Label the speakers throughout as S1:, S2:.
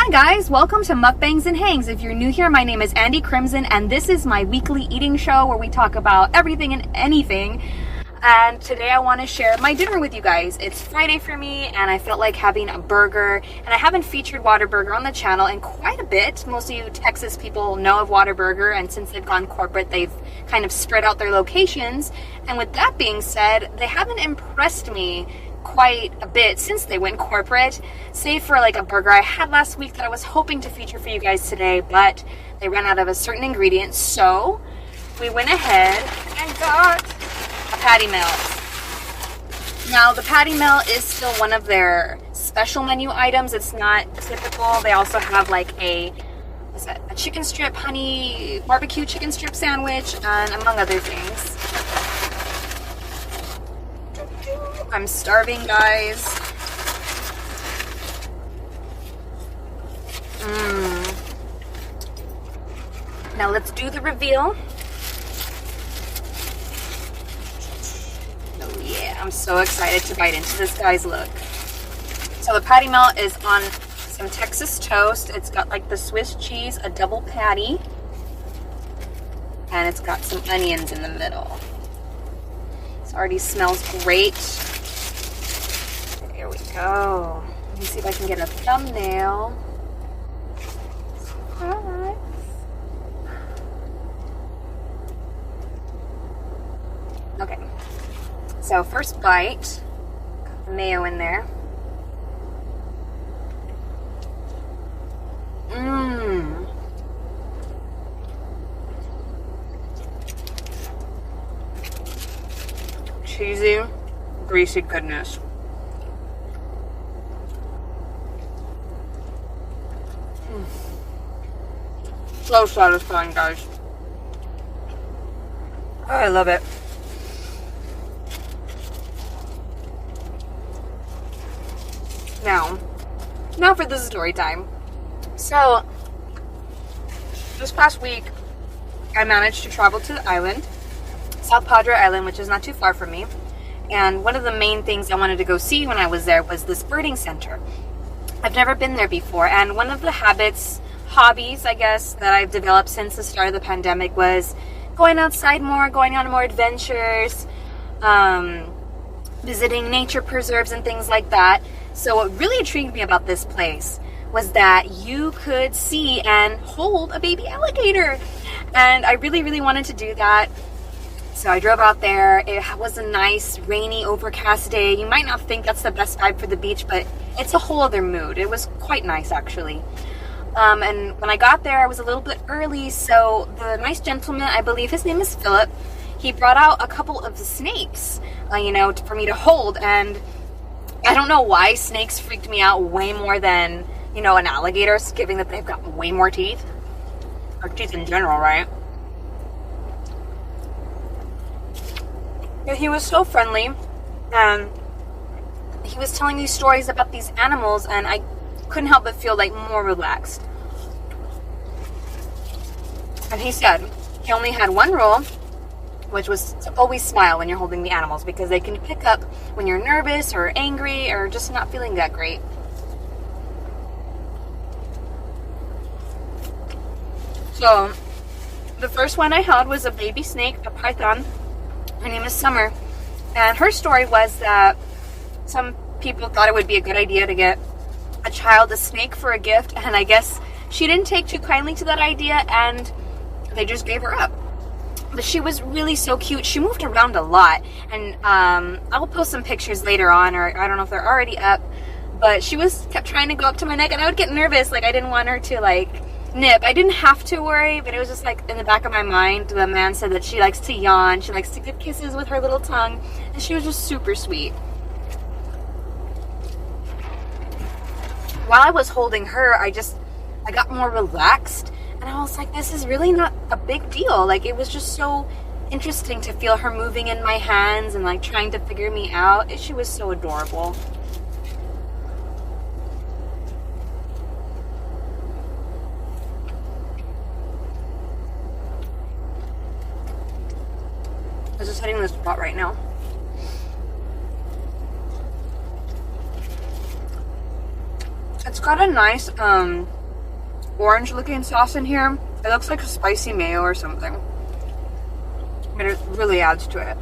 S1: Hi guys, welcome to Mukbangs and Hangs. If you're new here, my name is Andy Crimson and this is my weekly eating show where we talk about everything and anything. And today I want to share my dinner with you guys. It's Friday for me and I felt like having a burger, and I haven't featured Whataburger on the channel in quite a bit. Most of you Texas people know of Whataburger, and since they've gone corporate, they've kind of spread out their locations. And with that being said, they haven't impressed me quite a bit since they went corporate, save for like a burger I had last week that I was hoping to feature for you guys today, but they ran out of a certain ingredient, so we went ahead and got a patty melt. Now the patty melt is still one of their special menu items. It's not typical. They also have like a chicken strip honey barbecue chicken strip sandwich, and among other things. I'm starving, guys. Now let's do the reveal. Oh yeah, I'm so excited to bite into this, guys. Look. So the patty melt is on some Texas toast. It's got like the Swiss cheese, a double patty, and it's got some onions in the middle. It already smells great. There we go. Let me see if I can get a thumbnail. Alright. Okay. So first bite. Got the mayo in there. Cheesy, greasy goodness. So satisfying, guys. Oh, I love it. Now for the story time. So, this past week, I managed to travel to the island, South Padre Island, which is not too far from me. And one of the main things I wanted to go see when I was there was this birding center. I've never been there before, and one of the hobbies, I guess, that I've developed since the start of the pandemic was going outside more, going on more adventures, visiting nature preserves and things like that. So what really intrigued me about this place was that you could see and hold a baby alligator. And I really, really wanted to do that. So I drove out there. It was a nice, rainy, overcast day. You might not think that's the best vibe for the beach, but it's a whole other mood. It was quite nice, actually. And when I got there, I was a little bit early, so the nice gentleman, I believe his name is Philip, he brought out a couple of the snakes, for me to hold. And I don't know why snakes freaked me out way more than, an alligator, given that they've got way more teeth. Or teeth in general, right? But he was so friendly, and he was telling these stories about these animals, and I couldn't help but feel like more relaxed. And he said he only had one rule, which was to always smile when you're holding the animals, because they can pick up when you're nervous or angry or just not feeling that great. So the first one I held was a baby snake, a python. Her name is Summer, and her story was that some people thought it would be a good idea to get a child a snake for a gift, and I guess she didn't take too kindly to that idea, and they just gave her up. But she was really so cute. She moved around a lot, and I'll post some pictures later on, or I don't know if they're already up, but she kept trying to go up to my neck, and I would get nervous. Like, I didn't want her to nip. I didn't have to worry, but it was just in the back of my mind. The man said that she likes to yawn, she likes to give kisses with her little tongue, and she was just super sweet. While I was holding her, I got more relaxed, and I was like, this is really not a big deal. It was just so interesting to feel her moving in my hands and trying to figure me out. She was so adorable. I was just hitting this spot right now. got a nice orange looking sauce in here. It looks like a spicy mayo or something, but it really adds to it.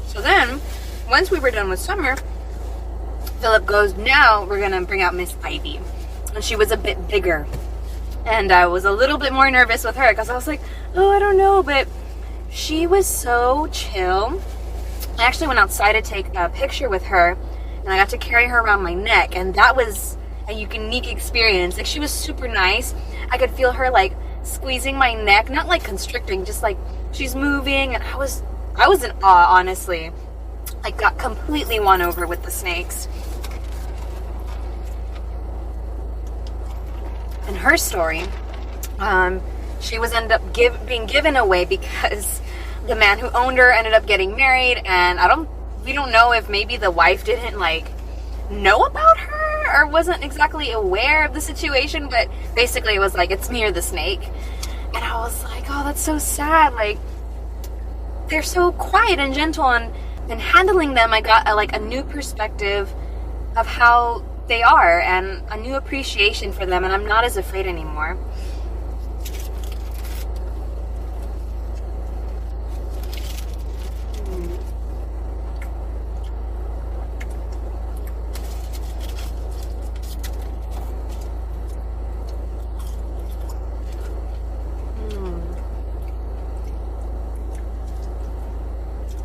S1: So then, once we were done with summer, Philip goes, now we're gonna bring out Miss Ivy. And she was a bit bigger. And I was a little bit more nervous with her because I was like, oh, I don't know, but she was so chill. I actually went outside to take a picture with her, and I got to carry her around my neck, and that was a unique experience. Like, she was super nice. I could feel her like squeezing my neck, not like constricting, just like she's moving, and I was in awe, honestly. I got completely won over with the snakes. In her story, she was ended up being given away because the man who owned her ended up getting married, and we don't know if maybe the wife didn't like know about her or wasn't exactly aware of the situation, but basically it was like, it's me or the snake. And I was like, oh, that's so sad. Like, they're so quiet and gentle, and handling them, I got a new perspective of how they are and a new appreciation for them, and I'm not as afraid anymore.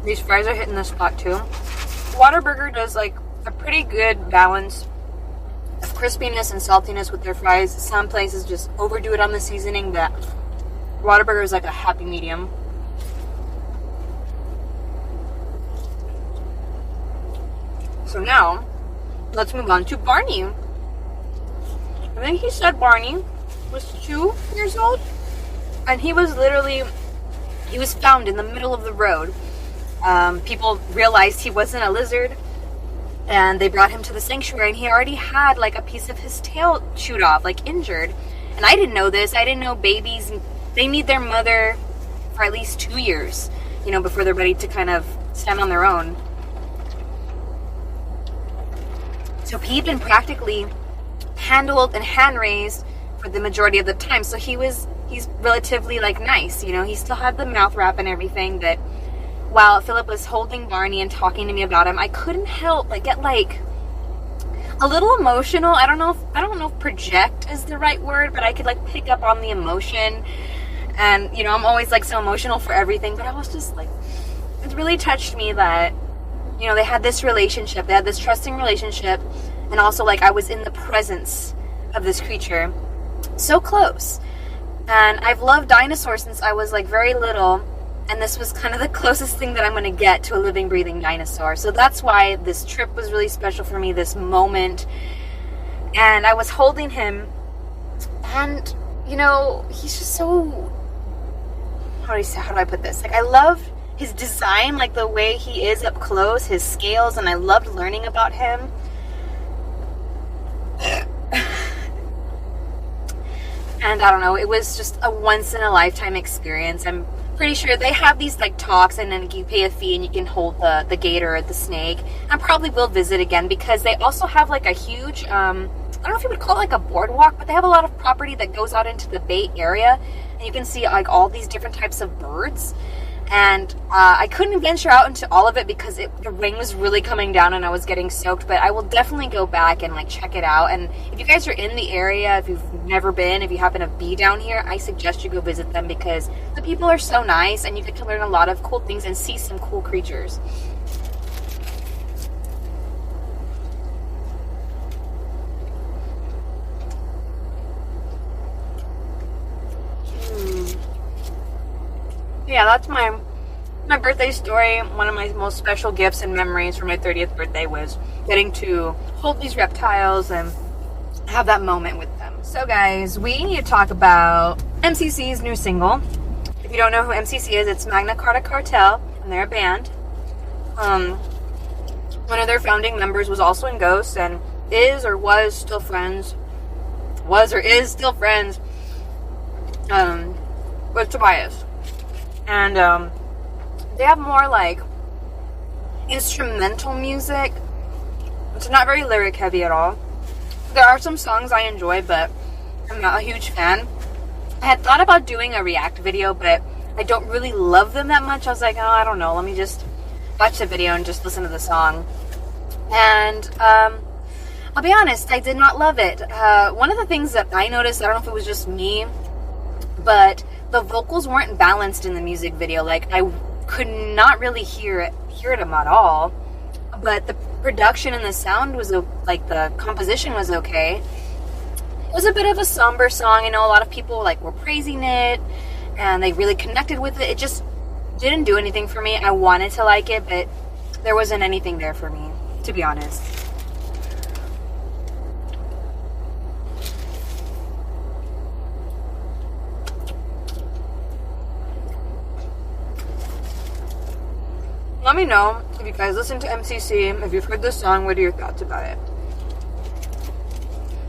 S1: These fries are hitting the spot too. Whataburger does like a pretty good balance of crispiness and saltiness with their fries. Some places just overdo it on the seasoning, but Whataburger is like a happy medium. So now, let's move on to Barney. I think he said Barney was 2 years old, and he was found in the middle of the road. People realized he wasn't a lizard, and they brought him to the sanctuary, and he already had like a piece of his tail chewed off, like injured. And I didn't know this. I didn't know babies, they need their mother for at least 2 years, before they're ready to kind of stand on their own. So he'd been practically handled and hand raised for the majority of the time. So he's relatively like nice, he still had the mouth wrap and everything, but while Philip was holding Barney and talking to me about him, I couldn't help but get like a little emotional. I don't know if project is the right word, but I could like pick up on the emotion. And I'm always like so emotional for everything, but I was just like, it really touched me that they had this relationship, they had this trusting relationship, and also like I was in the presence of this creature so close. And I've loved dinosaurs since I was like very little. And this was kind of the closest thing that I'm going to get to a living, breathing dinosaur. So that's why this trip was really special for me, this moment. And I was holding him. And, he's just so... How do I put this? Like, I love his design, like the way he is up close, his scales. And I loved learning about him. And I don't know, it was just a once-in-a-lifetime experience. I'm pretty sure they have these like talks, and then you pay a fee and you can hold the gator or the snake. I probably will visit again because they also have like a huge I don't know if you would call it like a boardwalk, but they have a lot of property that goes out into the Bay Area, and you can see like all these different types of birds. And I couldn't venture out into all of it because the rain was really coming down and I was getting soaked, but I will definitely go back and like check it out. And if you guys are in the area, if you've never been, if you happen to be down here, I suggest you go visit them because the people are so nice and you get to learn a lot of cool things and see some cool creatures. Yeah, that's my birthday story. One of my most special gifts and memories for my 30th birthday was getting to hold these reptiles and have that moment with them. So guys, we need to talk about MCC's new single. If you don't know who MCC is, it's Magna Carta Cartel, and they're a band. One of their founding members was also in Ghost and is or is still friends with Tobias. And they have more like instrumental music. It's not very lyric heavy at all. There are some songs I enjoy, but I'm not a huge fan. I had thought about doing a react video, but I don't really love them that much. I was like, oh, I don't know, let me just watch the video and just listen to the song. And I'll be honest, I did not love it. One of the things that I noticed, I don't know if it was just me, but the vocals weren't balanced in the music video. Like, I could not really hear them at all. But the production and the sound was, like, the composition was okay. It was a bit of a somber song. I know a lot of people, like, were praising it, and they really connected with it. It just didn't do anything for me. I wanted to like it, but there wasn't anything there for me, to be honest. Let me know if you guys listen to MCC, if you've heard this song, what are your thoughts about it?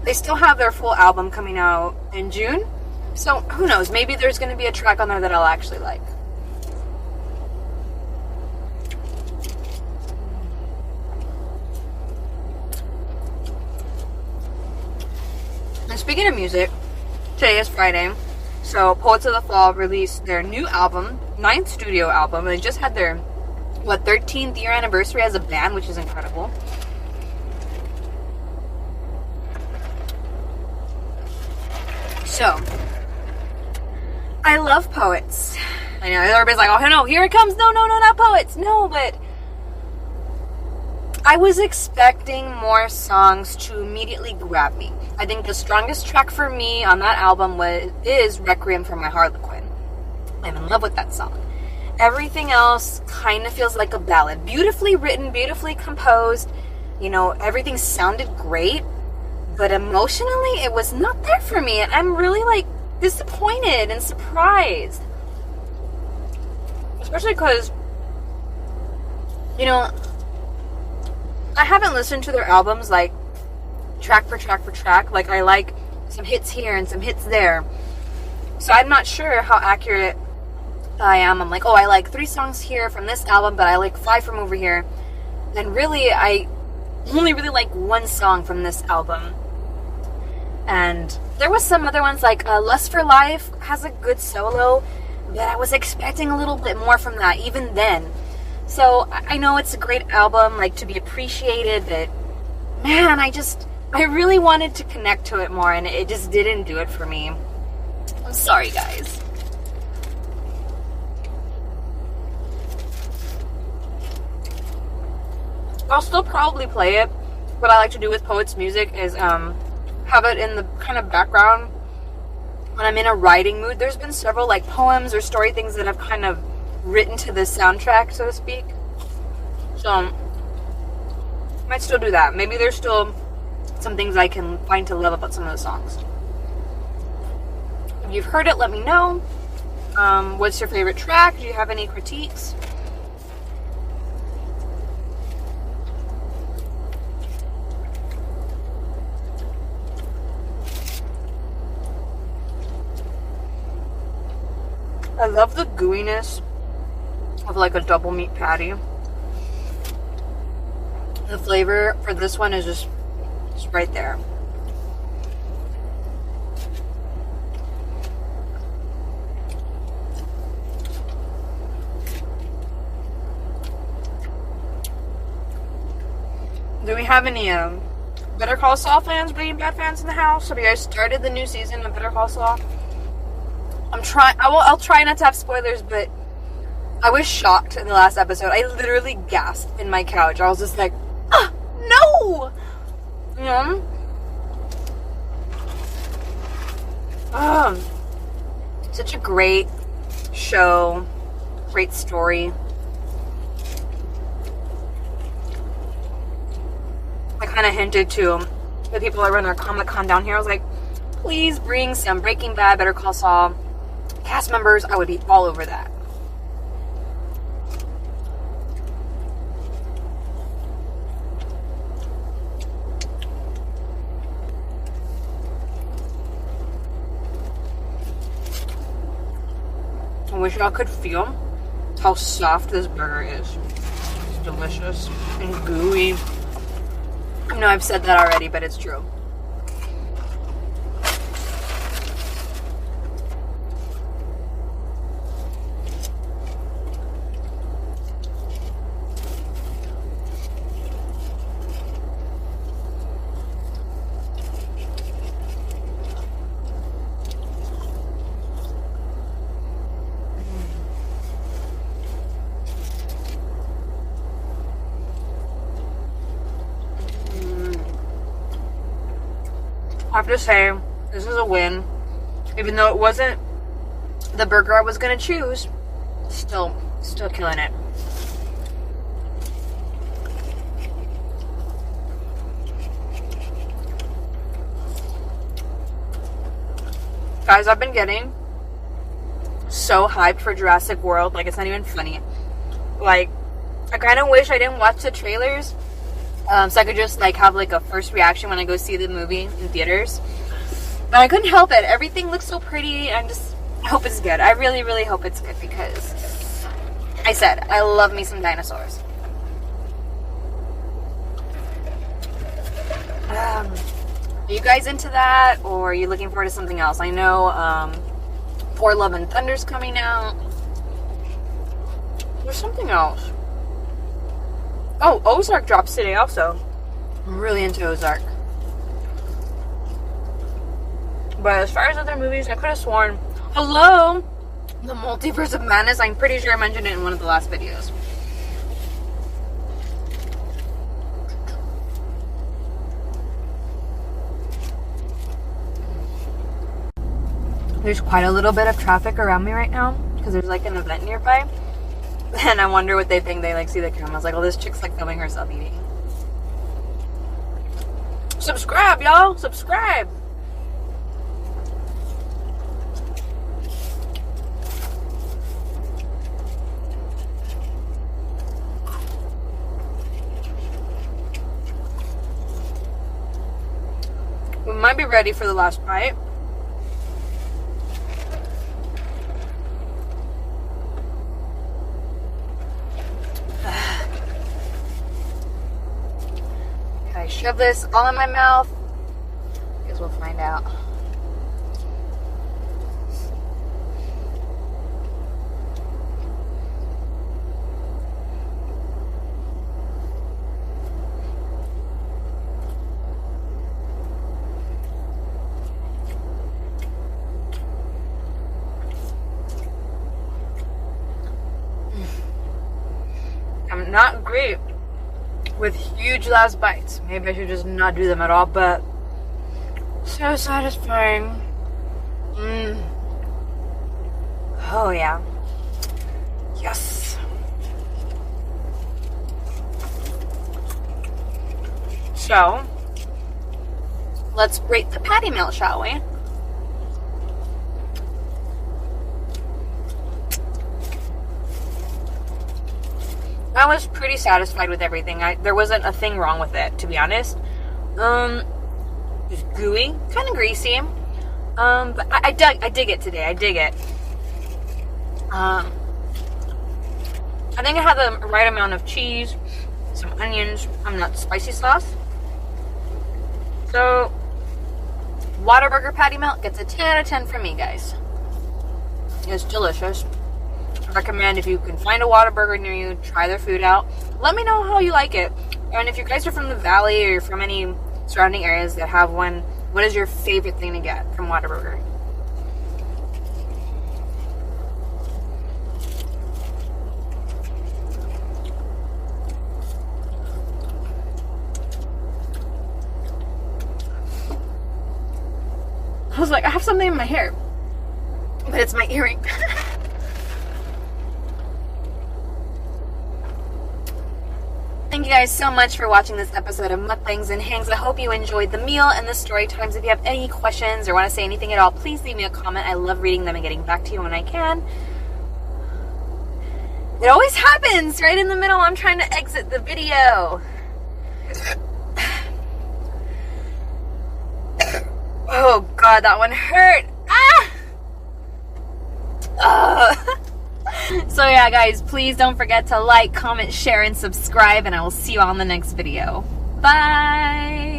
S1: They still have their full album coming out in June, so who knows, maybe there's going to be a track on there that I'll actually like. And speaking of music, today is Friday, so Poets of the Fall released their new album, 9th studio album, and they just had their 13th year anniversary as a band, which is incredible. So, I love Poets. I know, everybody's like, oh no, here it comes. No, not Poets. No, but I was expecting more songs to immediately grab me. I think the strongest track for me on that album is Requiem for My Harlequin. I'm in love with that song. Everything else kind of feels like a ballad. Beautifully written, beautifully composed. You know, everything sounded great. But emotionally, it was not there for me. And I'm really, like, disappointed and surprised. Especially because, you know, I haven't listened to their albums, like, track for track for track. Like, I like some hits here and some hits there. So I'm not sure how accurate I am. I'm like, oh, I like 3 songs here from this album, but I like 5 from over here. And really, I only really like 1 song from this album. And there was some other ones, like Lust for Life has a good solo, but I was expecting a little bit more from that even then. So I know it's a great album, like, to be appreciated, but man, I really wanted to connect to it more, and it just didn't do it for me. I'm sorry, guys. I'll still probably play it. What I like to do with Poets music is have it in the kind of background when I'm in a writing mood. There's been several, like, poems or story things that I've kind of written to the soundtrack, so to speak. So I might still do that. Maybe there's still some things I can find to love about some of the songs. If you've heard it, let me know. What's your favorite track? Do you have any critiques? I love the gooiness of, like, a double meat patty. The flavor for this one is just right there. Do we have any Better Call Saul fans, Breaking Bad fans in the house? Have you guys started the new season of Better Call Saul? I'll try not to have spoilers, but I was shocked in the last episode. I literally gasped in my couch. I was just like, no! You know? Such a great show. Great story. I kind of hinted to the people that run our Comic-Con down here. I was like, please bring some Breaking Bad, Better Call Saul cast members. I would be all over that. wish y'all could feel how soft this burger is. It's delicious and gooey. I know I've said that already, but it's true. I have to say, this is a win. Even though it wasn't the burger I was gonna choose, still killing it. Guys, I've been getting so hyped for Jurassic World, like it's not even funny. Like, I kind of wish I didn't watch the trailers, so I could just like have like a first reaction when I go see the movie in theaters. But I couldn't help it. Everything looks so pretty. I just hope it's good. I really, really hope it's good because I said I love me some dinosaurs. Are you guys into that, or are you looking forward to something else? I know Thor: Love and Thunder's coming out. There's something else. Oh, Ozark drops today also. I'm really into Ozark. But as far as other movies, I could have sworn, hello, the Multiverse of Madness. I'm pretty sure I mentioned it in one of the last videos. There's quite a little bit of traffic around me right now because there's like an event nearby. And I wonder what they think. They like see the cameras like, oh, this chick's like filming herself eating. Subscribe, y'all. Subscribe. We might be ready for the last bite. I shove this all in my mouth. Guess we'll find out. I'm not great with huge last bites. Maybe I should just not do them at all, but so satisfying. Oh yeah. Yes. So let's rate the patty melt, shall we? I was pretty satisfied with everything. There wasn't a thing wrong with it, to be honest. It's gooey, kind of greasy. But I dig it today. I dig it. I think I had the right amount of cheese, some onions, spicy sauce. So, Whataburger patty melt gets a 10 out of 10 from me, guys. It's delicious. I recommend if you can find a Whataburger near you, try their food out. Let me know how you like it. And if you guys are from the valley or you're from any surrounding areas that have one, what is your favorite thing to get from Whataburger? I was like, I have something in my hair, but it's my earring. Thank you guys so much for watching this episode of Mukbangs and Hangs. I hope you enjoyed the meal and the story times. If you have any questions or want to say anything at all, please leave me a comment. I love reading them and getting back to you when I can. It always happens right in the middle. I'm trying to exit the video. Oh God, that one hurt. Ah! So yeah, guys, please don't forget to like, comment, share, and subscribe, and I will see you on the next video. Bye!